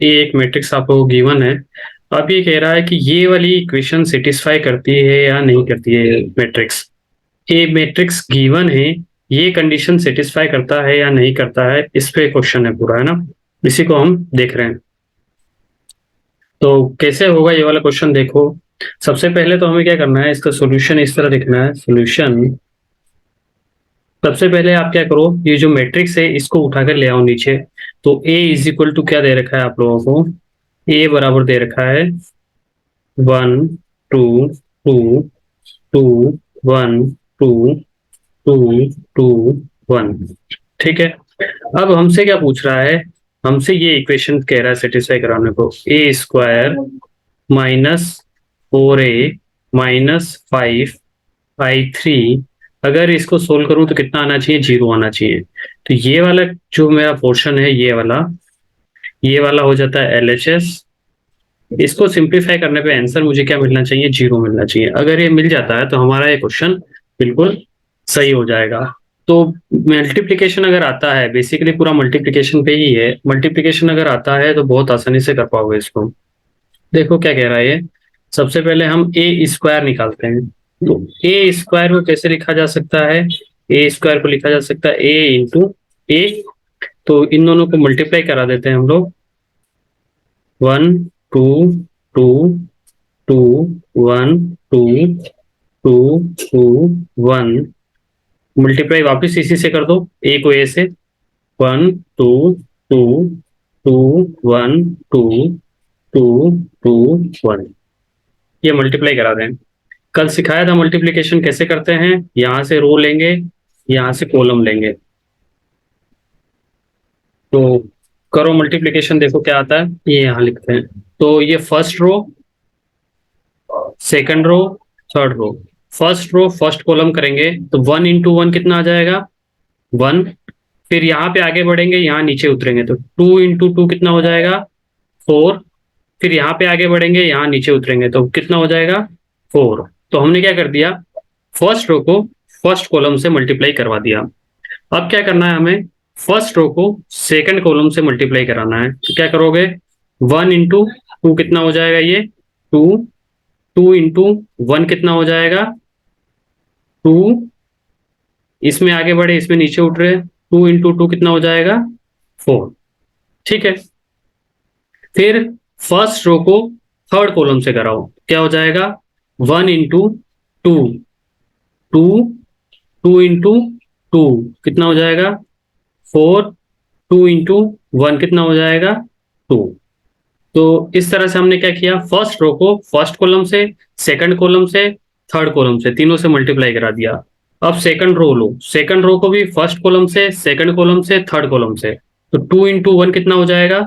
ये एक मैट्रिक्स आपको गिवन है। अब ये कह रहा है कि ये वाली इक्वेशन सेटिस्फाई करती है या नहीं करती है मैट्रिक्स। ये मैट्रिक्स गिवन है, ये कंडीशन सेटिस्फाई करता है या नहीं करता है, इस पे क्वेश्चन है पूरा, है ना। इसी को हम देख रहे हैं। तो कैसे होगा ये वाला क्वेश्चन, देखो। सबसे पहले तो हमें क्या करना है, इसका सॉल्यूशन इस तरह लिखना है। सॉल्यूशन सबसे पहले आप क्या करो, ये जो मैट्रिक्स है इसको उठाकर ले आओ नीचे। तो ए इज इक्वल टू क्या दे रखा है आप लोगों को, ए बराबर दे रखा है 1 2 2 1 2 2 1। ठीक है। अब हमसे क्या पूछ रहा है, हमसे ये इक्वेशन कह रहा है सेटिस्फाई कराने को, ए स्क्वायर -4a -5i3। अगर इसको सोल्व करूं तो कितना आना चाहिए, 0 आना चाहिए। तो ये वाला जो मेरा पोर्शन है, ये वाला हो जाता है LHS। इसको सिंप्लीफाई करने पे आंसर मुझे क्या मिलना चाहिए, 0 मिलना चाहिए। अगर ये मिल जाता है तो हमारा ये क्वेश्चन बिल्कुल सही हो जाएगा। तो मल्टीप्लीकेशन अगर आता है, बेसिकली पूरा मल्टीप्लीकेशन पे ही है, मल्टीप्लीकेशन अगर आता है तो बहुत आसानी से कर पाओगे इसको। देखो क्या कह रहा है ये। सबसे पहले हम ए स्क्वायर निकालते हैं। तो ए स्क्वायर को कैसे लिखा जा सकता है, ए स्क्वायर को लिखा जा सकता है ए इंटू ए। तो इन दोनों को मल्टीप्लाई करा देते हैं हम लोग। 1 2 2 1 2 2 1। मल्टीप्लाई वापिस इसी से कर दो, ए को ए से। 1 2 2 2 1 2 2 1। ये मल्टीप्लाई करा दें। कल सिखाया था मल्टीप्लिकेशन कैसे करते हैं, यहां से रो लेंगे, यहां से कॉलम लेंगे। तो करो मल्टीप्लिकेशन, देखो क्या आता है, ये यहां लिखते हैं। तो ये first row, second row, third row. First row first column करेंगे तो 1 × 1 कितना आ जाएगा, 1। फिर यहाँ पे आगे बढ़ेंगे, यहाँ नीचे उतरेंगे तो 2 × 2 कितना हो जाएगा, 4। फिर यहाँ पे आगे बढ़ेंगे, यहाँ नीचे उतरेंगे तो कितना हो जाएगा, 4। तो हमने क्या कर दिया, फर्स्ट रो को फर्स्ट कॉलम से मल्टीप्लाई करवा दिया। अब क्या करना है हमें, फर्स्ट रो को सेकंड कॉलम से मल्टीप्लाई कराना है। तो क्या करोगे, 1 × 2 कितना हो जाएगा, ये 2। 2 × 1 कितना हो जाएगा, 2। इसमें आगे बढ़े, इसमें नीचे उठ रहे, 2 × 2 कितना हो जाएगा, 4। ठीक है। फिर फर्स्ट रो को थर्ड कॉलम से कराओ, क्या हो जाएगा, 1 × 2। 2 2 × 2 कितना हो जाएगा, 4। 2 × 1 कितना हो जाएगा, 2। तो इस तरह से हमने क्या किया, फर्स्ट रो को फर्स्ट कॉलम से, सेकंड कॉलम से, थर्ड कॉलम से, तीनों से मल्टीप्लाई करा दिया। अब सेकंड रो लो, सेकंड रो को भी फर्स्ट कॉलम से, सेकंड कॉलम से, थर्ड कॉलम से। तो 2 × 1 कितना हो जाएगा,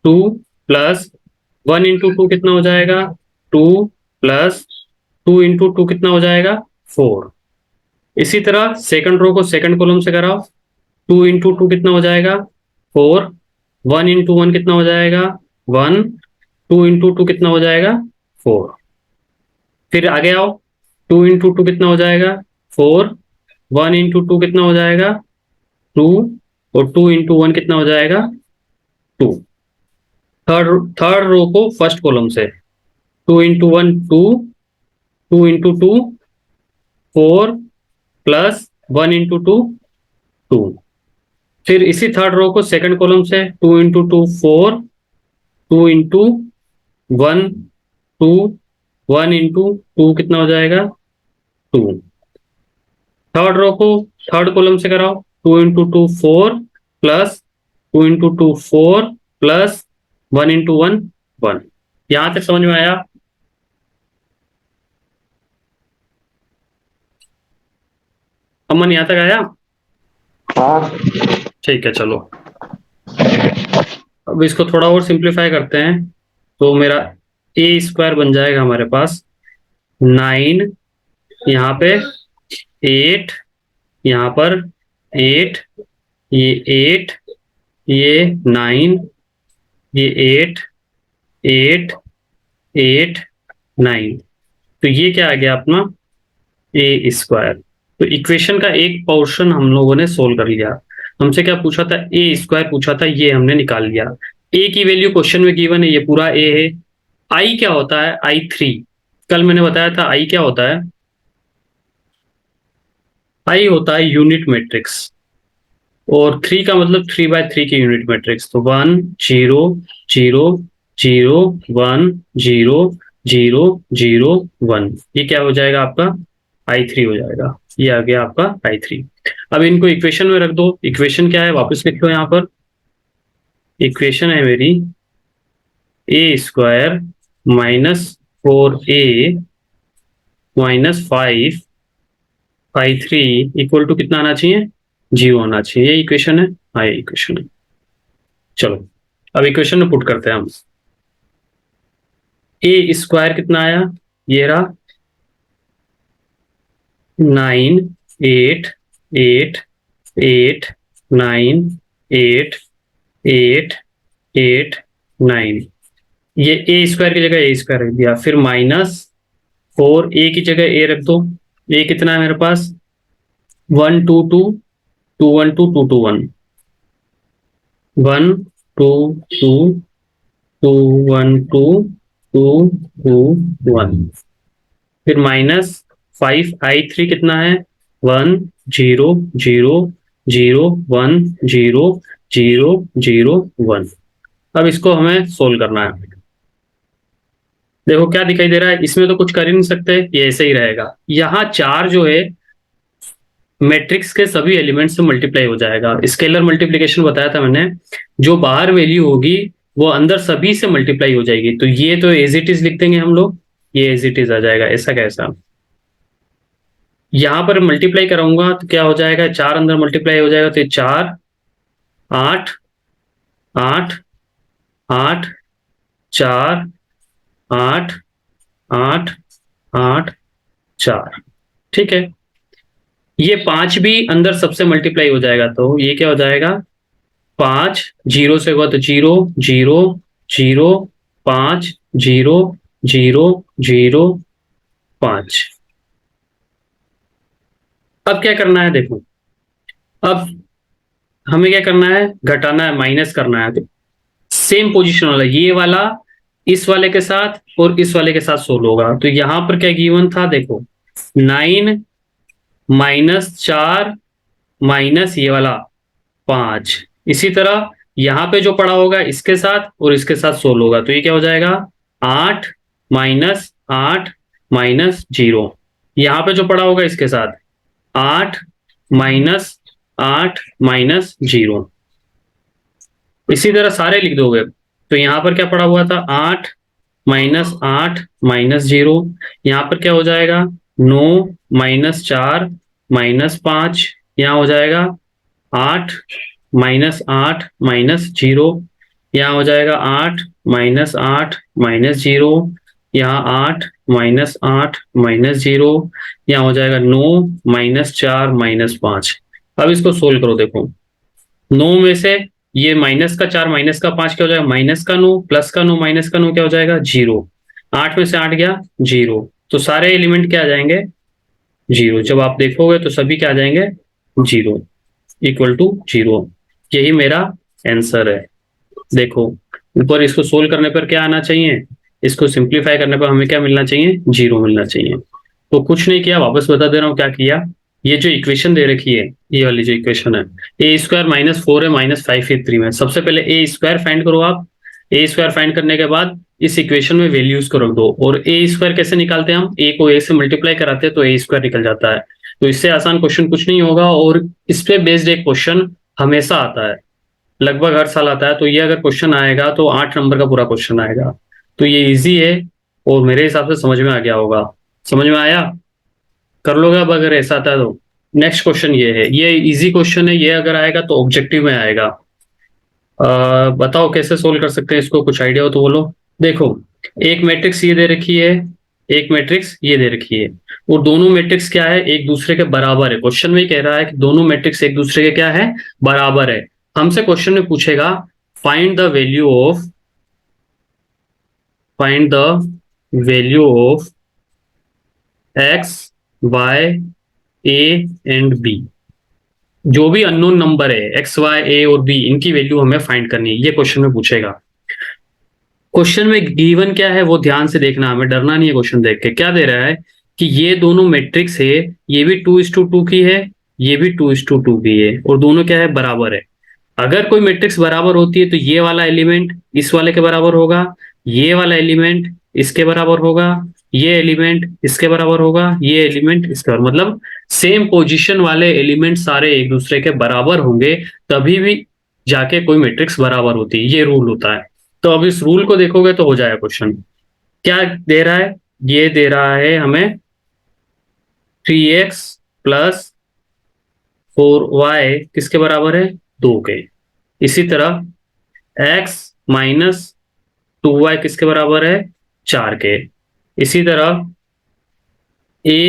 2 प्लस 1 × 2 कितना हो जाएगा, 2 प्लस 2 × 2 कितना हो जाएगा, 4। इसी तरह सेकंड रो को सेकंड कॉलम से कराओ, 2 × 2 कितना हो जाएगा, 4। 1 × 1 कितना हो जाएगा, 1। 2 × 2 कितना हो जाएगा, 4। फिर आगे आओ, 2 × 2 कितना हो जाएगा, 4। 1 × 2 कितना हो जाएगा, 2। और 2 × 1 कितना हो जाएगा, 2। थर्ड रो को फर्स्ट कॉलम से, 2 × 1 2, 2 × 2 4 प्लस 1 × 2 2। फिर इसी थर्ड रो को सेकंड कॉलम से, 2 × 2 4, 2 × 1 2, 1 × 2 कितना हो जाएगा, 2। थर्ड रो को थर्ड कॉलम से कराओ, 2 × 2 4 प्लस 2 × 2 4 प्लस 1 × 1 1। यहां तक समझ में आया। अमन यहां तक आया, हाँ। ठीक है चलो। अब इसको थोड़ा और सिंप्लीफाई करते हैं। तो मेरा ए स्क्वायर बन जाएगा हमारे पास 9, यहाँ पे 8, यहाँ पर 8, ये 8, ये 9, ये 8 8 8 9। तो ये क्या आ गया अपना, ए स्क्वायर। तो इक्वेशन का एक पोर्शन हम लोगों ने सोल्व कर लिया। हमसे क्या पूछा था, ए स्क्वायर पूछा था, ये हमने निकाल लिया। ए की वैल्यू क्वेश्चन में गिवन है, ये पूरा ए है। आई क्या होता है? I3 कल मैंने बताया था। आई क्या होता है? आई होता है यूनिट मैट्रिक्स, और 3 का मतलब 3/3 की यूनिट मैट्रिक्स। तो 1 0 0 0 1 0 0 0 1, ये क्या हो जाएगा आपका? I3 हो जाएगा। ये आ गया आपका I3। अब इनको इक्वेशन में रख दो। इक्वेशन क्या है वापस लिख लो यहाँ पर। इक्वेशन है मेरी A² -4A -5 I3 equal to कितना आना चाहिए? 0 आना चाहिए। ये इक्वेशन है। हाँ, ये इक्वेशन है। चलो अब इक्वेशन में पुट करते हैं हम। A² कितना आया? ये रहा 9 8 8 8 9 8 8 8 9। ये A² की जगह A² रख दिया, फिर -4 A की जगह A रख दो। A कितना है मेरे पास? 1 2 2 2 1 2 2 2 1 1 2 2 2 1 2 2 2 1, फिर -5 I3 कितना है? 1 0 0 0 1 0 0 0 1। अब इसको हमें सोल्व करना है। देखो क्या दिखाई दे रहा है, इसमें तो कुछ कर ही नहीं सकते, ये ऐसे ही रहेगा। यहाँ 4 जो है मैट्रिक्स के सभी एलिमेंट से मल्टीप्लाई हो जाएगा। स्केलर मल्टीप्लिकेशन बताया था मैंने। जो बाहर वैल्यू होगी वो अंदर सभी से मल्टीप्लाई हो जाएगी। तो ये तो एज इट इज लिख देंगे हम लोग, ये एज इट इज आ जाएगा। ऐसा कैसा? यहां पर मल्टीप्लाई कराऊंगा तो क्या हो जाएगा? 4 अंदर मल्टीप्लाई हो जाएगा, तो ये 4 8 8 8 4 8 8 8 4। ठीक है, ये 5 भी अंदर सबसे मल्टीप्लाई हो जाएगा, तो ये क्या हो जाएगा? 5 0 से हुआ तो 0 0 0 5 0 0 0 5। अब क्या करना है देखो, अब हमें क्या करना है? घटाना है, माइनस करना है। तो सेम पोजीशन वाला ये वाला इस वाले के साथ और इस वाले के साथ सोल्व होगा। तो यहां पर क्या गिवन था देखो, 9 -4 माइनस ये वाला 5। इसी तरह यहां पे जो पड़ा होगा इसके साथ और इसके साथ सोल्व होगा। तो ये क्या हो जाएगा? 8 -8 -0। यहां पे जो पड़ा होगा इसके साथ 8 -8 -0। इसी तरह सारे लिख दोगे। तो यहां पर क्या पड़ा हुआ था? 8 -8 -0। यहां पर क्या हो जाएगा? 9 -4 -5। यहाँ हो जाएगा 8 -8 -0। यहाँ हो जाएगा 8 -8 -0। यहाँ 8 -8 -0। यहाँ हो जाएगा 9 -4 -5। अब इसको सोल्व करो। देखो 9 में से ये -4 -5 क्या हो जाएगा? -9 +9 -9 क्या हो जाएगा? 0। 8 में से 8 गया 0। तो सारे एलिमेंट क्या आ जाएंगे? 0। जब आप देखोगे तो सभी क्या आ जाएंगे? 0 इक्वल टू 0। यही मेरा आंसर है। देखो ऊपर इसको सोल्व करने पर क्या आना चाहिए? इसको सिंप्लीफाई करने पर हमें क्या मिलना चाहिए? 0 मिलना चाहिए। तो कुछ नहीं किया, वापस बता दे रहा हूँ क्या किया। ये जो इक्वेशन दे रखी है, ये वाली जो इक्वेशन है, A² -4 है -5 है 3 में। सबसे पहले A² फाइंड करो आप। A² फाइंड करने के बाद इस इक्वेशन में वैल्यूज को रख दो। और A² कैसे निकालते हैं हम? A को A से मल्टीप्लाई कराते हैं तो A² निकल जाता है। तो इससे आसान क्वेश्चन कुछ नहीं होगा। और इस पे बेस्ड एक क्वेश्चन हमेशा आता है, लगभग हर साल आता है। तो ये अगर क्वेश्चन आएगा तो 8 नंबर का पूरा क्वेश्चन आएगा। तो ये इजी है और मेरे हिसाब से समझ में आ गया होगा। समझ में आया? कर लोगे अब अगर ऐसा आता है तो। नेक्स्ट क्वेश्चन ये है, ये इजी क्वेश्चन है। ये अगर आएगा तो ऑब्जेक्टिव में आएगा। बताओ कैसे सोल्व कर सकते हैं इसको, कुछ आइडिया हो तो बोलो। देखो एक मैट्रिक्स ये दे रखी है, एक मैट्रिक्स ये दे रखी है, और दोनों मैट्रिक्स क्या है? एक दूसरे के बराबर है। क्वेश्चन में ही कह रहा है कि दोनों मैट्रिक्स एक दूसरे के क्या है? बराबर है। हमसे क्वेश्चन में पूछेगा find the value of find the value of x y a and b। जो भी अननोन नंबर है एक्स वाई ए और बी, इनकी वैल्यू हमें फाइंड करनी है, ये क्वेश्चन में पूछेगा। क्वेश्चन में गिवन क्या है वो ध्यान से देखना, हमें डरना नहीं है। क्वेश्चन देख के क्या दे रहा है कि ये दोनों मैट्रिक्स है, ये भी 2:2 की है, ये भी 2:2 की है, और दोनों क्या है, बराबर है। अगर कोई मैट्रिक्स बराबर होती है तो ये वाला एलिमेंट इस वाले के बराबर होगा, ये वाला एलिमेंट इसके बराबर होगा, ये एलिमेंट इसके बराबर होगा, ये एलिमेंट इसके बराबर, मतलब सेम पोजीशन वाले एलिमेंट सारे एक दूसरे के बराबर होंगे, तभी भी जाके कोई मैट्रिक्स बराबर होती है, ये रूल होता है। तो अब इस रूल को देखोगे तो हो जाएगा क्वेश्चन। क्या दे रहा है, ये दे रहा है हमें 3x प्लस 4y किसके बराबर है, 2 के। इसी तरह x माइनस 2y किसके बराबर है, 4 के। इसी तरह a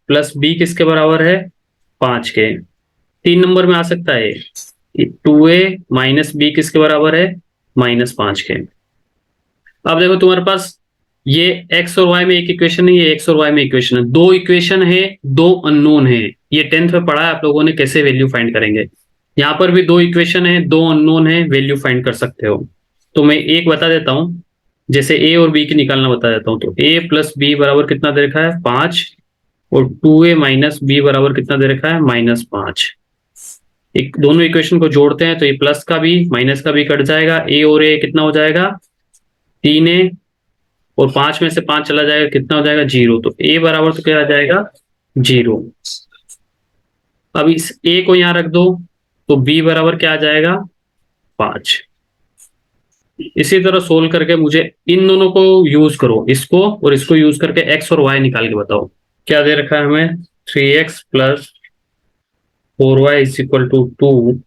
प्लस b किसके बराबर है, 5 के। 3 नंबर में आ सकता है 2a माइनस बी किसके बराबर है, -5 के। अब देखो तुम्हारे पास ये x और y में एक इक्वेशन है, ये x और y में इक्वेशन है, दो इक्वेशन है, दो अननोन है। ये 10th में पढ़ा है आप लोगों ने कैसे वैल्यू फाइंड करेंगे। यहाँ पर भी दो इक्वेशन है, दो अननोन है, वैल्यू फाइंड कर सकते हो। तो मैं एक बता देता हूँ, जैसे a और b की निकालना बता देता हूँ। तो a प्लस बी बराबर कितना दे रखा है, 5, और 2a माइनस बी बराबर कितना दे रखा है, -5। एक दोनों इक्वेशन को जोड़ते हैं तो ये प्लस का भी माइनस का भी कट जाएगा, a और a कितना हो जाएगा, 3a, और 5 में से 5 चला जाएगा, कितना हो जाएगा, 0। तो a बराबर तो क्या आ जाएगा, 0। अब इस a को यहां रख दो तो b बराबर क्या आ जाएगा, 5। इसी तरह सोल्व करके मुझे इन दोनों को यूज करो, इसको और इसको यूज करके x और y निकाल के बताओ। क्या दे रखा है हमें, 3x plus 4y is equal to 2,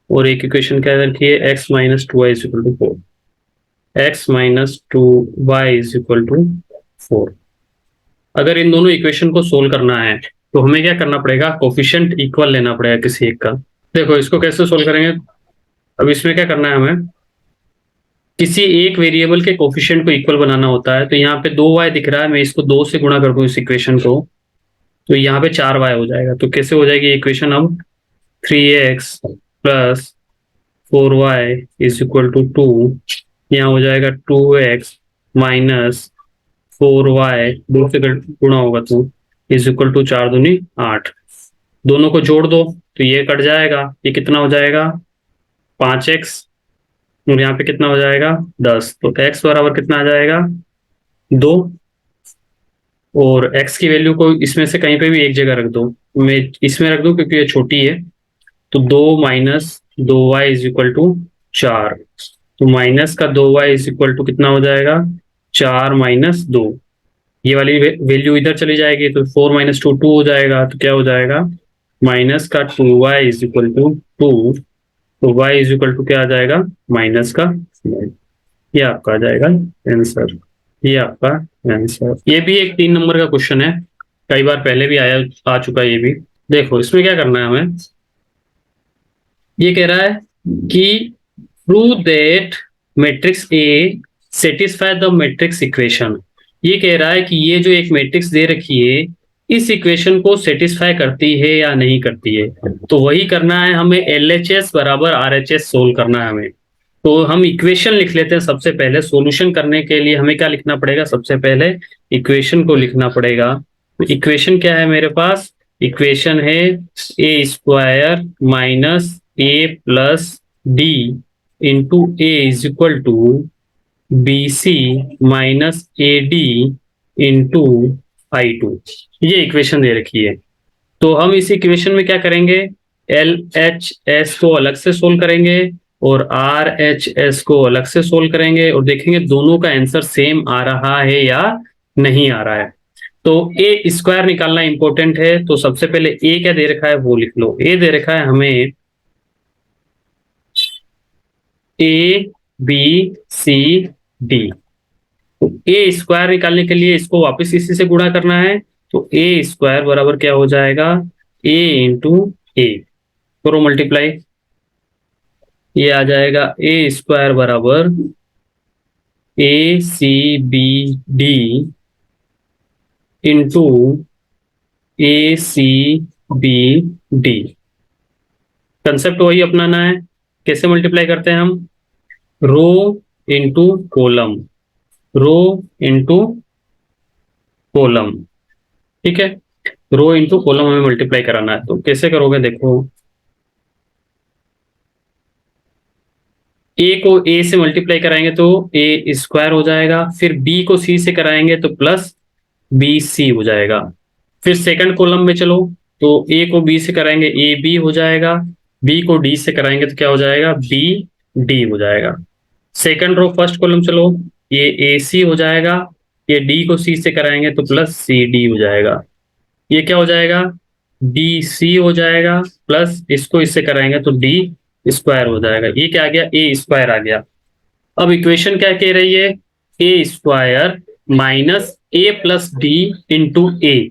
और एक इक्वेशन क्या रखी है, x minus 2y is equal to 4। x minus 2y is equal to 4। अगर इन दोनों इक्वेशन को सोल्व करना है तो हमें क्या करना पड़ेगा, कोफिशिएंट इक्वल लेना पड़ेगा किसी एक का। देखो इसको कैसे सोल्व करेंगे। अब इसमें क्या करना है, हमें किसी एक वेरिएबल के कोफिशिएंट को इक्वल बनाना होता है। तो यहाँ पे 2y दिख रहा है, मैं इसको 2 से गुणा कर दूं इस इक्वेशन को, तो यहाँ पे 4y हो जाएगा। तो कैसे हो जाएगी इक्वेशन, अब 3x plus 4y is equal to 2, यहाँ हो जाएगा 2x माइनस 4y, 2 से गुणा होगा तो इज इक्वल टू 4 दूनी 8। दोनों को जोड़ दो तो ये कट जाएगा, ये कितना हो जाएगा, 5x, और यहाँ पे कितना हो जाएगा, 10। तो x बराबर कितना आ जाएगा, 2। और x की वैल्यू को इसमें से कहीं पे भी एक जगह रख दो, मैं इसमें रख दूं क्योंकि ये छोटी है। तो 2 minus 2y is equal to 4। तो माइनस का 2y इज इक्वल टू कितना हो जाएगा, 4 माइनस 2। ये वाली वैल्यू इधर चली जाएगी तो 4 माइनस 2 2 हो जाएगा। तो क्या हो जाएगा, माइनस का 2y इज इक्वल टू 2। तो y इज इक्वल टू क्या आ जाएगा, माइनस का 9। ये आपका आ जाएगा आंसर, ये आपका आंसर। ये भी एक 3 नंबर का क्वेश्चन है, कई बार पहले भी आया आ चुका है ये भी। देखो इसमें क्या करना है हमें, ये कह रहा है कि prove that matrix A satisfy the matrix equation. ये कह रहा है कि ये जो एक मैट्रिक्स दे रखी है इस इक्वेशन को सेटिस्फाई करती है या नहीं करती है। तो वही करना है हमें, LHS बराबर RHS सोल्व करना है हमें। तो हम इक्वेशन लिख लेते हैं सबसे पहले। सॉल्यूशन करने के लिए हमें क्या लिखना पड़ेगा, सबसे पहले इक्वेशन को लिखना पड़ेगा। तो इक्वेशन क्या है मेरे पास, इक्वेशन है A square minus A plus D into A is equal to B C minus A D into I2। ये इक्वेशन दे रखी है। तो हम इस इक्वेशन में क्या करेंगे, LHS को अलग से सोल्व करेंगे और RHS को अलग से सोल्व करेंगे, और देखेंगे दोनों का आंसर सेम आ रहा है या नहीं आ रहा है। तो ए स्क्वायर निकालना इंपॉर्टेंट है। तो सबसे पहले ए क्या दे रखा है वो लिख लो। ए दे रखा है हमें ABCD। तो ए स्क्वायर निकालने के लिए इसको वापस इसी से गुणा करना है। तो ए स्क्वायर बराबर क्या हो जाएगा, ए इंटू ए, करो मल्टीप्लाई। ये आ जाएगा ए स्क्वायर बराबर ACBD इंटू ACBD। कंसेप्ट वही अपनाना है। कैसे मल्टीप्लाई करते हैं हम? Rho into column, rho into column, ठीक है। रो इंटू कॉलम हमें मल्टीप्लाई कराना है, तो कैसे करोगे देखो। ए को ए से मल्टीप्लाई कराएंगे तो ए स्क्वायर हो जाएगा, फिर बी को सी से कराएंगे तो प्लस बी सी हो जाएगा। फिर सेकंड कॉलम में चलो, तो ए को बी से कराएंगे ए बी हो जाएगा, बी को डी से कराएंगे तो क्या हो जाएगा, बी डी हो जाएगा। सेकंड रो फर्स्ट कॉलम चलो, ये ए सी हो जाएगा, ये डी को सी से कराएंगे तो प्लस सी डी हो जाएगा। ये क्या हो जाएगा, डी सी हो जाएगा, प्लस इसको इससे कराएंगे तो डी स्क्वायर हो जाएगा। ये क्या आ गया, ए स्क्वायर आ गया। अब इक्वेशन क्या कह रही है, A square minus A plus D into ए।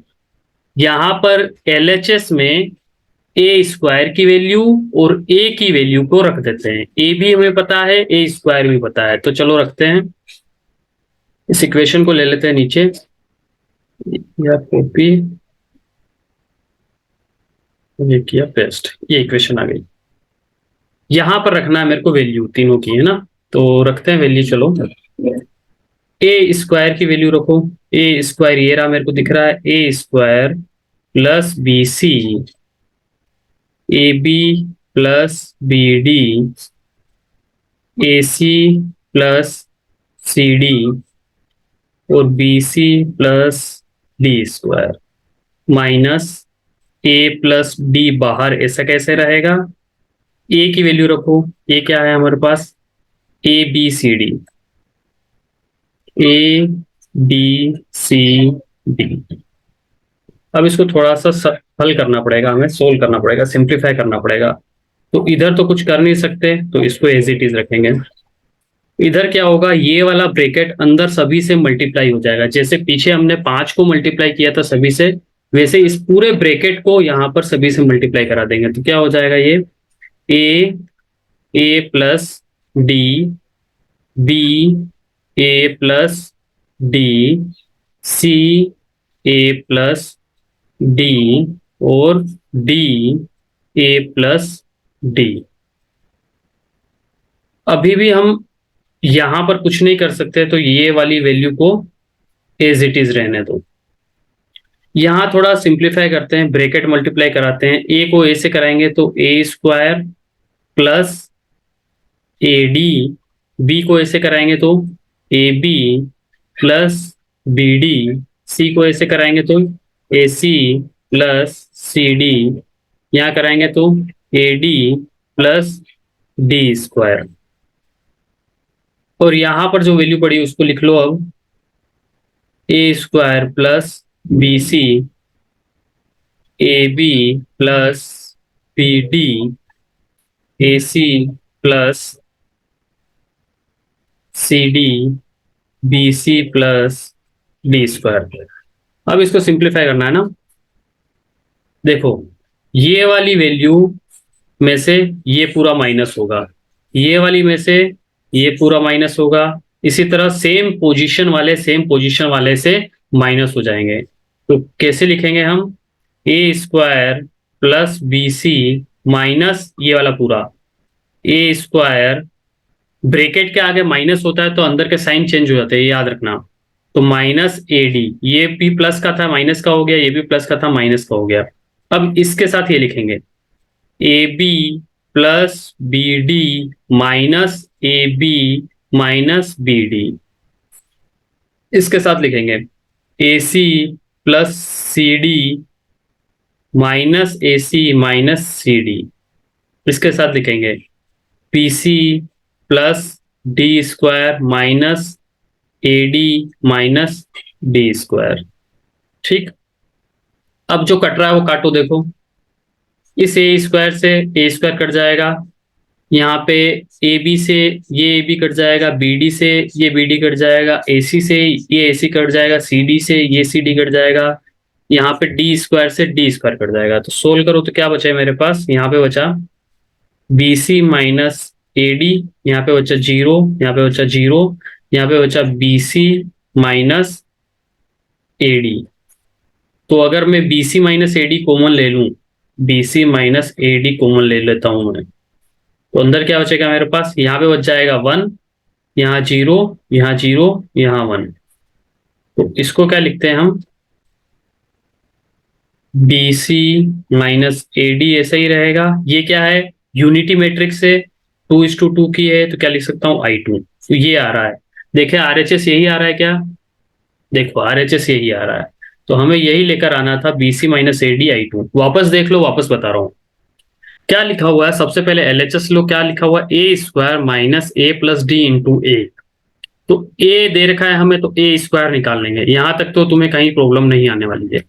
यहां पर एलएचएस में ए स्क्वायर की वैल्यू और ए की वैल्यू को रख देते हैं। ए भी हमें पता है, ए स्क्वायर भी पता है, तो चलो रखते हैं। इस इक्वेशन को ले लेते हैं नीचे, या कॉपी, ये किया पेस्ट, ये इक्वेशन आ गई। यहां पर रखना है मेरे को वैल्यू तीनों की, है ना। तो रखते हैं वैल्यू, चलो। ए स्क्वायर की वैल्यू रखो। ए स्क्वायर ये रहा, मेरे को दिख रहा है, A square plus B C, A B plus B D, A C plus C D और B C plus D square, minus A plus D बाहर, ऐसा कैसे रहेगा। ए की वैल्यू रखो, ए क्या है हमारे पास, A B C D, A B C D. अब इसको थोड़ा सा हल करना पड़ेगा, हमें सोल्व करना पड़ेगा, सिंप्लीफाई करना पड़ेगा। तो इधर तो कुछ कर नहीं सकते, तो इसको एज इट इज रखेंगे। इधर क्या होगा, ये वाला ब्रैकेट अंदर सभी से मल्टीप्लाई हो जाएगा। जैसे पीछे हमने 5 को मल्टीप्लाई किया था सभी से, वैसे इस पूरे ब्रैकेट को यहां पर सभी से मल्टीप्लाई करा देंगे। तो क्या हो जाएगा, ये ए प्लस डी, बी ए प्लस डी, सी ए प्लस डी और डी ए प्लस डी। अभी भी हम यहां पर कुछ नहीं कर सकते, तो ये वाली वैल्यू को एज इट इज रहने दो। यहां थोड़ा सिंप्लीफाई करते हैं, ब्रैकेट मल्टीप्लाई कराते हैं। ए को ए से कराएंगे तो A square plus A D, B को ए से कराएंगे तो A B plus B D, C को ए से कराएंगे तो ए सी प्लस सी डी, यहाँ कराएंगे तो A D plus D square. और यहां पर जो वैल्यू पड़ी उसको लिख लो अब, A square plus B C, A B plus B D, A C plus C D, B C plus D square. अब इसको सिंप्लीफाई करना है ना। देखो, ये वाली वैल्यू में से ये पूरा माइनस होगा, ये वाली में से ये पूरा माइनस होगा, इसी तरह सेम पोजीशन वाले से माइनस हो जाएंगे। तो कैसे लिखेंगे हम, A square plus B C minus ये वाला पूरा, ए स्क्वायर, ब्रैकेट के आगे माइनस होता है तो अंदर के साइन चेंज हो जाते हैं, याद रखना। तो माइनस ए डी, ये भी प्लस का था माइनस का हो गया, ये भी प्लस का था माइनस का हो गया। अब इसके साथ ये लिखेंगे, A B plus B D minus A B minus B D. इसके साथ लिखेंगे A C plus C D minus A C minus C D. इसके साथ लिखेंगे P C plus D square minus A D minus D square. ठीक, अब जो cut रहा है वो काटो। देखो, इस ए स्क्वायर से ए स्क्वायर कट जाएगा, यहाँ पे ए बी से ये ए बी कट जाएगा, बी डी से ये बी डी कट जाएगा, ए सी से ये ए सी कट जाएगा, सी डी से ये सी डी कट जाएगा, यहाँ पे डी स्क्वायर से डी स्क्वायर कट जाएगा। तो सोल्व करो तो क्या बचा है मेरे पास, यहाँ पे बचा B C minus A D, यहाँ पे बचा जीरो, यहाँ पे बचा जीरो, यहाँ पे बचा B C minus A D. तो अगर मैं B C minus A D common ले लूं BC माइनस AD कॉमन ले लेता हूं मैं, तो अंदर क्या बचेगा मेरे पास, यहाँ पे बच जाएगा 1, यहाँ 0, यहाँ 0, यहाँ 1। तो इसको क्या लिखते हैं हम, BC माइनस AD ऐसा ही रहेगा। ये क्या है, यूनिटी मैट्रिक्स से 2:2 की है, तो क्या लिख सकता हूँ, I2। तो ये आ रहा है, देखे RHS यही आ रहा है क्या, देखो RHS यही आ रहा है। तो हमें यही लेकर आना था, BC माइनस AD I2। वापस देख लो, वापस बता रहा हूँ क्या लिखा हुआ है। सबसे पहले LHS लो, क्या लिखा हुआ है, A square minus A plus D into ए। तो ए दे रखा है हमें, तो ए स्क्वायर निकाल लेंगे। यहां तक तो तुम्हें कहीं प्रॉब्लम नहीं आने वाली है,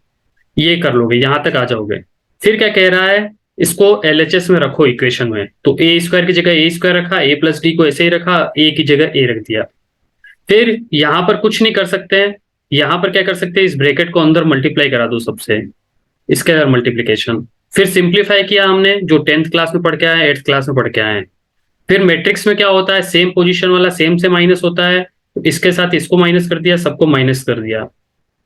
ये कर लोगे, यहां तक आ जाओगे। फिर क्या कह रहा है, इसको LHS में रखो इक्वेशन में। तो ए स्क्वायर की जगह ए स्क्वायर रखा, ए प्लस डी को ऐसे ही रखा, ए की जगह ए रख दिया। फिर यहां पर कुछ नहीं कर सकते हैं, यहां पर क्या कर सकते हैं, इस ब्रैकेट को अंदर मल्टीप्लाई करा दो सबसे, इसके अंदर मल्टीप्लीकेशन। फिर सिंप्लीफाई किया हमने, जो 10th क्लास में पढ़ के आए, 8th क्लास में पढ़ के आए हैं। फिर मैट्रिक्स में क्या होता है, सेम पोजीशन वाला सेम से माइनस होता है, तो इसके साथ इसको माइनस कर दिया, सबको माइनस कर दिया।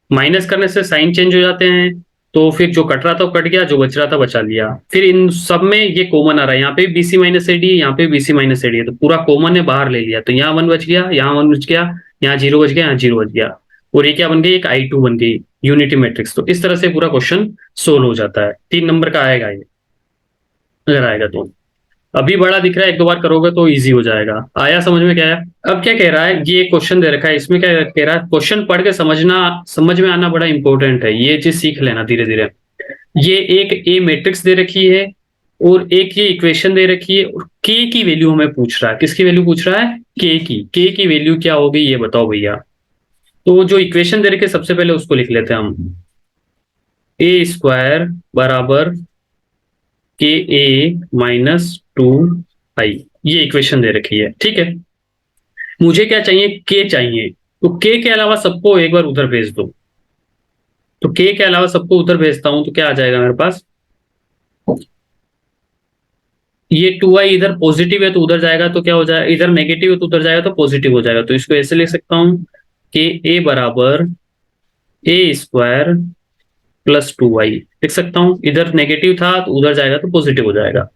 माइनस करने से साइन चेंज हो जाते हैं, तो फिर जो कट रहा था वो कट गया, जो बच रहा था बचा लिया। फिर इन सब में ये कॉमन आ रहा है, यहाँ पे BC माइनस AD है, यहाँ पे BC माइनस AD है, तो पूरा कॉमन है, बाहर ले लिया। तो यहाँ 1 बच गया, यहाँ 1 बच गया, यहाँ 0 बच गया, यहाँ 0 बच गया। और ये क्या बन गई, एक I2 बन गई, यूनिटी मैट्रिक्स। तो इस तरह से पूरा क्वेश्चन सोल्व हो जाता है। 3 नंबर का आएगा ये, अगर आएगा तो। अभी बड़ा दिख रहा है, एक दो बार करोगे तो इजी हो जाएगा। आया समझ में क्या है। अब क्या कह रहा है, ये क्वेश्चन दे रखा है, इसमें क्या कह रहा है, क्वेश्चन पढ़ के समझना, समझ में आना बड़ा इंपॉर्टेंट है, ये चीज सीख लेना धीरे धीरे। ये एक ए मैट्रिक्स दे रखी है, और एक ये इक्वेशन दे रखी है, और के की वैल्यू हमें पूछ रहा है। किसकी वैल्यू पूछ रहा है, के की वैल्यू क्या होगी ये बताओ भैया। तो जो इक्वेशन दे रखी है, सबसे पहले उसको लिख लेते हैं हम। ए स्क्वायर बराबर के ए माइनस 2 आई, ये इक्वेशन दे रखी है, ठीक है। मुझे क्या चाहिए, के चाहिए। तो के अलावा सबको एक बार उधर भेज दो। तो के अलावा सबको उधर भेजता हूं, तो क्या आ जाएगा मेरे पास, ये 2i इधर पॉजिटिव है तो उधर जाएगा, तो क्या हो जाएगा, इधर नेगेटिव है तो उधर जाएगा, तो पॉजिटिव हो जाएगा। तो इसको ऐसे लिख सकता हूं कि ए बराबर ए स्क्वायर प्लस 2i लिख सकता हूं। इधर नेगेटिव था तो उधर जाएगा तो पॉजिटिव हो जाएगा।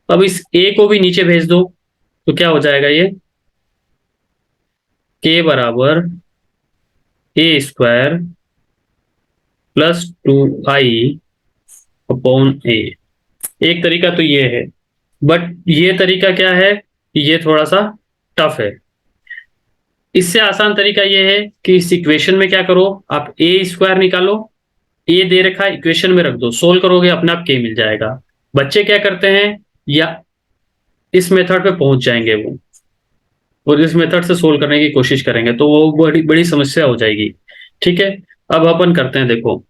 अब इस ए को भी नीचे भेज दो, तो क्या हो जाएगा, ये के बराबर ए स्क्वायर प्लस 2i अपॉन ए। एक तरीका तो ये है, बट ये तरीका क्या है, ये थोड़ा सा टफ है। इससे आसान तरीका ये है कि इस इक्वेशन में क्या करो, आप ए स्क्वायर निकालो, ए दे रखा है इक्वेशन में रख दो, सोल्व करोगे अपने आप के मिल जाएगा। बच्चे क्या करते हैं, या इस मेथड पे पहुंच जाएंगे वो, और इस मेथड से सोल्व करने की कोशिश करेंगे, तो वो बड़ी बड़ी समस्या हो जाएगी। ठीक है, अब अपन करते हैं, देखो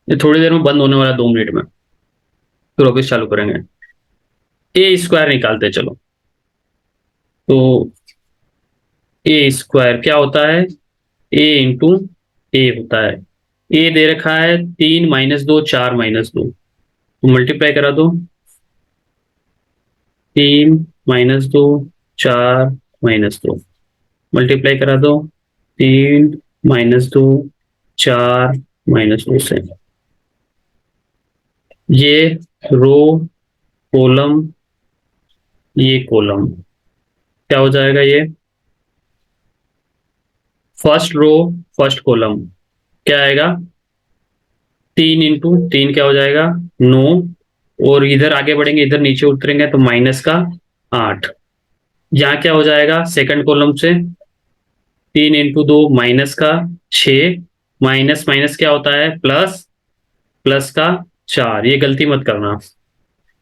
ये थोड़ी देर में बंद होने वाला है, 2 मिनट में, फिर वापस चालू करेंगे। ए स्क्वायर निकालते हैं, चलो। तो ए स्क्वायर क्या होता है, ए इंटू ए होता है। ए दे रखा है 3 - 2 4 - 2, तो मल्टीप्लाई करा दो, 3 - 2 4 - 2, मल्टीप्लाई करा दो, 3 - 2 4 - 2 से। ये रो, कॉलम, ये कॉलम, क्या हो जाएगा, ये फर्स्ट रो फर्स्ट कॉलम क्या आएगा, 3 × 3 क्या हो जाएगा, 9। और इधर आगे बढ़ेंगे, इधर नीचे उतरेंगे तो -8। यहाँ क्या हो जाएगा, सेकंड कॉलम से 3 × 2 -6, माइनस माइनस क्या होता है, प्लस, प्लस का 4, ये गलती मत करना।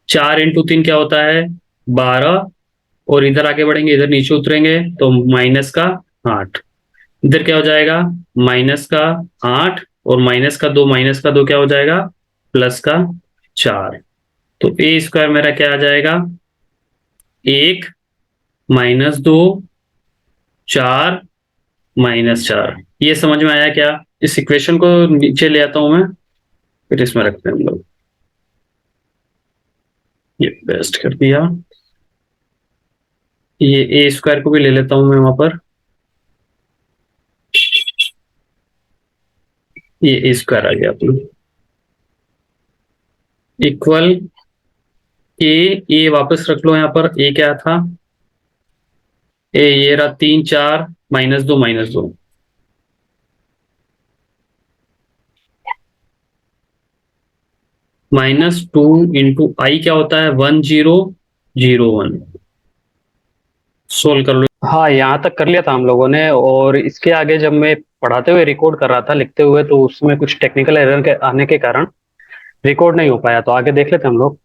4 × 3 क्या होता है, 12। और इधर आगे बढ़ेंगे, इधर नीचे उतरेंगे तो -8। इधर क्या हो जाएगा, -8, और -2 क्या हो जाएगा, +4। तो ए स्क्वायर मेरा क्या आ जाएगा, 1 - 2 4 - 4। ये समझ में आया क्या। इस इक्वेशन को नीचे ले आता हूं मैं, फिर इसमें रखते हैं हम लोग। ये पेस्ट कर दिया, ये ए स्क्वायर को भी ले लेता हूं मैं वहां पर, ये ए स्क्वायर आ गया अपना। इक्वल ए वापस रख लो, यहाँ पर ए क्या था, ए ये रहा 3 4 -2 -2 इंटू आई क्या होता है 1001। सोल्व कर लो। हाँ, यहाँ तक कर लिया था हम लोगों ने, और इसके आगे जब मैं पढ़ाते हुए रिकॉर्ड कर रहा था लिखते हुए, तो उसमें कुछ टेक्निकल एरर के आने के कारण रिकॉर्ड नहीं हो पाया, तो आगे देख लेते हैं हम लोग।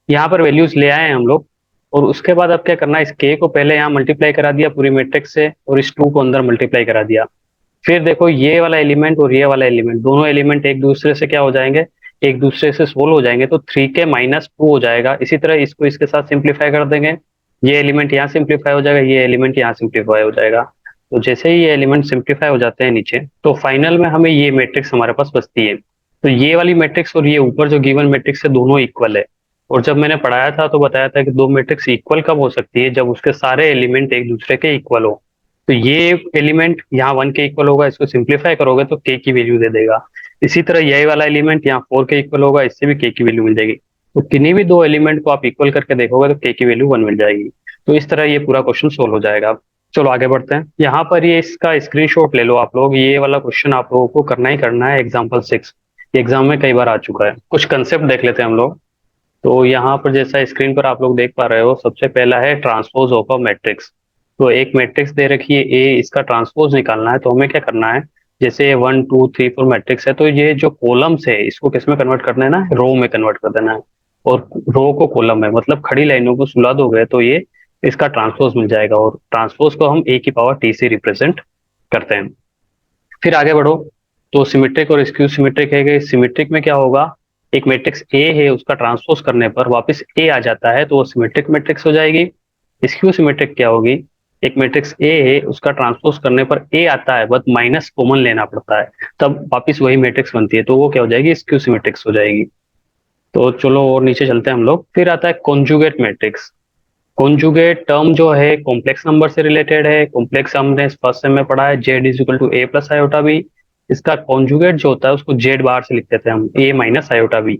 यहाँ पर वैल्यूज ले आए हैं हम लोग, और उसके बाद अब क्या करना है, इस के को पहले यहाँ मल्टीप्लाई करा दिया पूरी मैट्रिक्स से, और इस 2 को अंदर मल्टीप्लाई करा दिया। फिर देखो ये वाला एलिमेंट और ये वाला एलिमेंट, दोनों एलिमेंट एक दूसरे से क्या हो जाएंगे, एक दूसरे से सोल्व हो जाएंगे, तो 3 के -2 हो जाएगा। इसी तरह इसको इसके साथ सिंप्लीफाई कर देंगे, ये एलिमेंट यहाँ सिंप्लीफाई हो जाएगा, ये एलिमेंट यहाँ सिंप्लीफाई हो जाएगा। तो जैसे ही ये एलिमेंट सिंप्लीफाई हो जाते हैं नीचे, तो फाइनल में हमें ये मैट्रिक्स हमारे पास बचती है। तो ये वाली मैट्रिक्स और ये ऊपर जो गिवन मैट्रिक्स है दोनों इक्वल है। और जब मैंने पढ़ाया था तो बताया था कि दो मैट्रिक्स इक्वल कब हो सकती है, जब उसके सारे एलिमेंट एक दूसरे के इक्वल हो। तो ये एलिमेंट यहाँ 1 के इक्वल होगा, इसको सिंप्लीफाई करोगे तो के की वैल्यू दे देगा। इसी तरह यही वाला एलिमेंट यहाँ 4 के इक्वल होगा, इससे भी के की वैल्यू मिल जाएगी। तो किन्हीं भी दो एलिमेंट को आप इक्वल करके देखोगे तो के की वैल्यू 1 मिल जाएगी। तो इस तरह ये पूरा क्वेश्चन सोल्व हो जाएगा। चलो आगे बढ़ते हैं। यहाँ पर ये इसका स्क्रीनशॉट ले लो आप लोग, ये वाला क्वेश्चन आप लोगों को करना ही करना है, एग्जाम्पल 6। एग्जाम में कई बार आ चुका है। कुछ कंसेप्ट देख लेते हैं हम लोग। तो यहाँ पर जैसा स्क्रीन पर आप लोग देख पा रहे हो, सबसे पहला है ट्रांसपोज ऑफ अ मैट्रिक्स। तो एक मैट्रिक्स दे रखी है ए, इसका ट्रांसपोज निकालना है। तो हमें क्या करना है, जैसे 1 2 3 4 मैट्रिक्स है, तो ये जो कॉलम्स है इसको किस में कन्वर्ट करना है ना, रो में कन्वर्ट कर देना है। और रो को कॉलम में, मतलब खड़ी लाइनों को सुला दोगे तो ये इसका ट्रांसपोज मिल जाएगा। और ट्रांसपोज को हम ए की पावर टी से रिप्रेजेंट करते हैं। फिर आगे बढ़ो। तो सिमेट्रिक और स्क्यू सिमेट्रिक है। सिमेट्रिक में क्या होगा, एक मैट्रिक्स ए है, उसका ट्रांसपोज करने पर वापस ए आ जाता है, तो वो सिमेट्रिक मैट्रिक्स हो जाएगी। स्क्यू सिमेट्रिक क्या होगी, एक मैट्रिक्स ए है, उसका ट्रांसपोज करने पर ए आता है, बट माइनस कॉमन लेना पड़ता है, तब वापस वही मैट्रिक्स बनती है, तो वो क्या हो जाएगी, स्क्यू सिमेट्रिक्स हो जाएगी। तो चलो और नीचे चलते हैं हम लोग। फिर आता है कॉन्जुगेट मैट्रिक्स। कॉन्जुगेट टर्म जो है कॉम्प्लेक्स नंबर से रिलेटेड है। कॉम्प्लेक्स हमने फर्स्ट सेम में पढ़ा है, Z is equal to A plus iota B. इसका कॉन्जुगेट जो होता है उसको जेड बार से लिख देते हैं हम, ए माइनस आयोटा बी।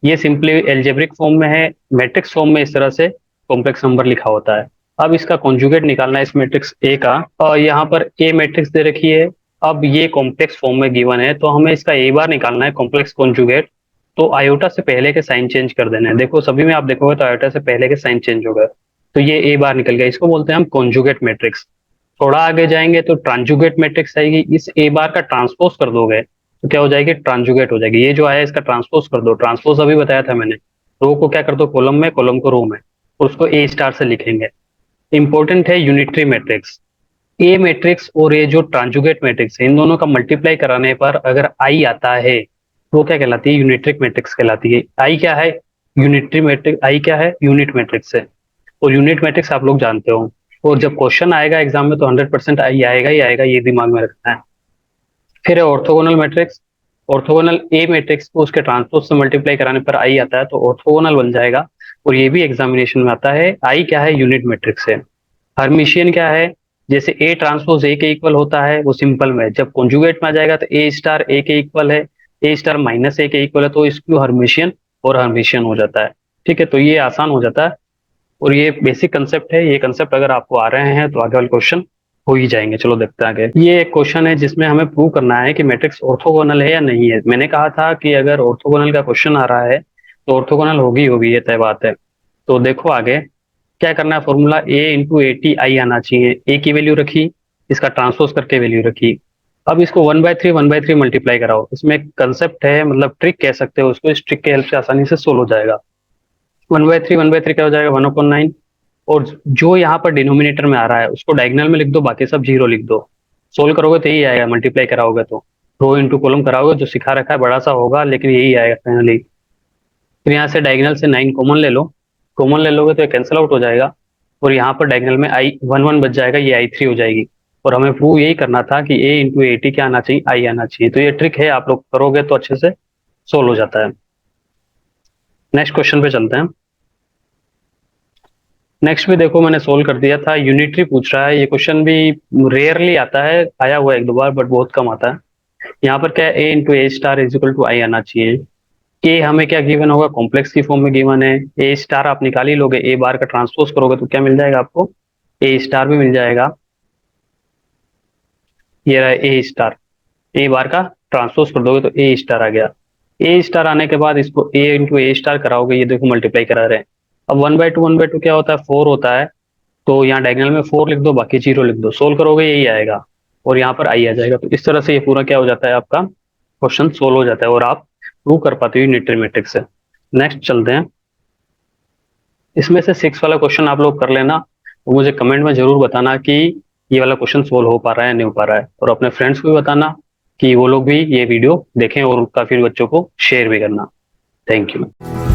ये सिंपली एल्जेब्रिक फॉर्म में है, मैट्रिक्स फॉर्म में इस तरह से कॉम्प्लेक्स नंबर लिखा होता है। अब इसका कॉन्जुगेट निकालना है इस मैट्रिक्स ए का, और यहाँ पर ए मैट्रिक्स दे रखी है। अब ये कॉम्प्लेक्स फॉर्म में गिवन है, तो हमें इसका ए बार निकालना है, कॉम्प्लेक्स कॉन्जुगेट। तो आयोटा से पहले के साइन चेंज कर देने हैं। देखो सभी में आप देखोगे तो आयोटा से पहले के साइन चेंज हो गए, तो ये ए बार निकल गया। इसको बोलते हैं हम कॉन्जुगेट मैट्रिक्स। थोड़ा आगे जाएंगे तो ट्रांजुगेट मैट्रिक्स आएगी। इस ए बार का ट्रांसपोज कर दोगे तो क्या हो जाएगी, ट्रांजुगेट हो जाएगी। ये जो आया इसका ट्रांसपोज कर दो, ट्रांसपोज अभी बताया था मैंने, रो को क्या कर दो कॉलम में, कॉलम को रो में, और उसको ए स्टार से लिखेंगे। इंपॉर्टेंट है यूनिटरी मैट्रिक्स। ए मैट्रिक्स और ये जो ट्रांजुगेट मैट्रिक्स है, इन दोनों का मल्टीप्लाई कराने पर अगर आई आता है तो वो क्या कहलाती है, यूनिट्रिक मैट्रिक्स कहलाती है। आई क्या है, यूनिटरी मैट्रिक्स। आई क्या है, यूनिट मैट्रिक्स है। और यूनिट मैट्रिक्स आप लोग जानते हो, और जब क्वेश्चन आएगा एग्जाम में तो 100% आई आएगा ही आएगा, ये दिमाग में रखना है। फिर है ऑर्थोगोनल मैट्रिक्स। ऑर्थोगोनल ए मैट्रिक्स को उसके ट्रांसपोज से मल्टीप्लाई कराने पर आई आता है, तो ऑर्थोगोनल बन जाएगा। और ये भी एग्जामिनेशन में आता है। आई क्या है, यूनिट मैट्रिक्स है। हर्मिशियन क्या है, जैसे ए ट्रांसपोज ए के इक्वल होता है, वो सिंपल में जब कॉन्जुगेट में आ जाएगा तो ए स्टार ए के इक्वल है, ए स्टार माइनस ए के इक्वल है, तो इसको हर्मिशियन और हर्मिशियन हो जाता है। ठीक है, तो ये आसान हो जाता है। और ये बेसिक कंसेप्ट है, ये कंसेप्ट अगर आपको आ रहे हैं तो आगे वाले क्वेश्चन हो ही जाएंगे। चलो देखते हैं आगे। ये एक क्वेश्चन है जिसमें हमें प्रूव करना है कि मैट्रिक्स ऑर्थोगोनल है या नहीं है। मैंने कहा था कि अगर ऑर्थोगोनल का क्वेश्चन आ रहा है तो ऑर्थोगोनल होगी होगी, ये तय बात है। तो देखो आगे क्या करना है, formula A into A T I आना चाहिए। ए की वैल्यू रखी, इसका ट्रांसपोज करके वैल्यू रखी। अब इसको 1/3 मल्टीप्लाई कराओ। इसमें एक कंसेप्ट है, मतलब ट्रिक कह सकते हो उसको, इस ट्रिक के हेल्प से आसानी से सोल्व हो जाएगा। 1/3 क्या हो जाएगा, 1/9। और जो यहाँ पर डिनोमिनेटर में आ रहा है उसको डायगोनल में लिख दो, बाकी सब जीरो लिख दो। सोल्व करोगे तो यही आएगा, मल्टीप्लाई कराओगे तो रो इंटू कॉलम कराओगे, जो सिखा रखा है बड़ा सा होगा लेकिन यही आएगा फाइनली। फिर यहाँ से डायगोनल से 9 कॉमन ले लो। कॉमन ले लोगे तो ये कैंसिल आउट हो जाएगा, और यहाँ पर डायगोनल में आई 1 1 बच जाएगा, ये I3 हो जाएगी। और हमें प्रूव यही करना था कि ए इंटू ए टी क्या आना चाहिए, आई आना चाहिए। तो ये ट्रिक है, आप लोग करोगे तो अच्छे से सोल्व हो जाता है। नेक्स्ट क्वेश्चन पे चलते हैं। नेक्स्ट भी देखो मैंने सोल्व कर दिया था, यूनिटरी पूछ रहा है। ये क्वेश्चन भी रेयरली आता है, आया हुआ एक दो बार बट बहुत कम आता है। यहाँ पर क्या है, A into A star is equal to I आना चाहिए। ए हमें क्या गिवन होगा, कॉम्प्लेक्स की फॉर्म में गिवन है। ए स्टार आप निकाल ही लोगे, ए बार का ट्रांसपोज करोगे तो क्या मिल जाएगा आपको, ए स्टार भी मिल जाएगा। ये रहा ए स्टार, ए बार का ट्रांसपोज कर दोगे तो ए स्टार आ गया। ए स्टार आने के बाद इसको ए इंटू ए स्टार कराओगे, ये देखो मल्टीप्लाई करा रहे हैं। अब 1/2 क्या होता है, 4 होता है। तो यहाँ डायगोनल में 4 लिख दो, बाकी 0 लिख दो, सोल्व करोगे यही आएगा और यहाँ पर आई आ जाएगा। तो इस तरह से ये पूरा क्या हो जाता है, आपका क्वेश्चन सोल्व हो जाता है और आप प्रूव कर पाते हो यूनिटरी मैट्रिक्स से। नेक्स्ट चलते हैं, इसमें से 6 वाला क्वेश्चन आप लोग कर लेना, तो मुझे कमेंट में जरूर बताना कि ये वाला क्वेश्चन सोल्व हो पा रहा है या नहीं हो पा रहा है, और अपने फ्रेंड्स को भी बताना कि वो लोग भी ये वीडियो देखें और काफी बच्चों को शेयर भी करना। Thank you.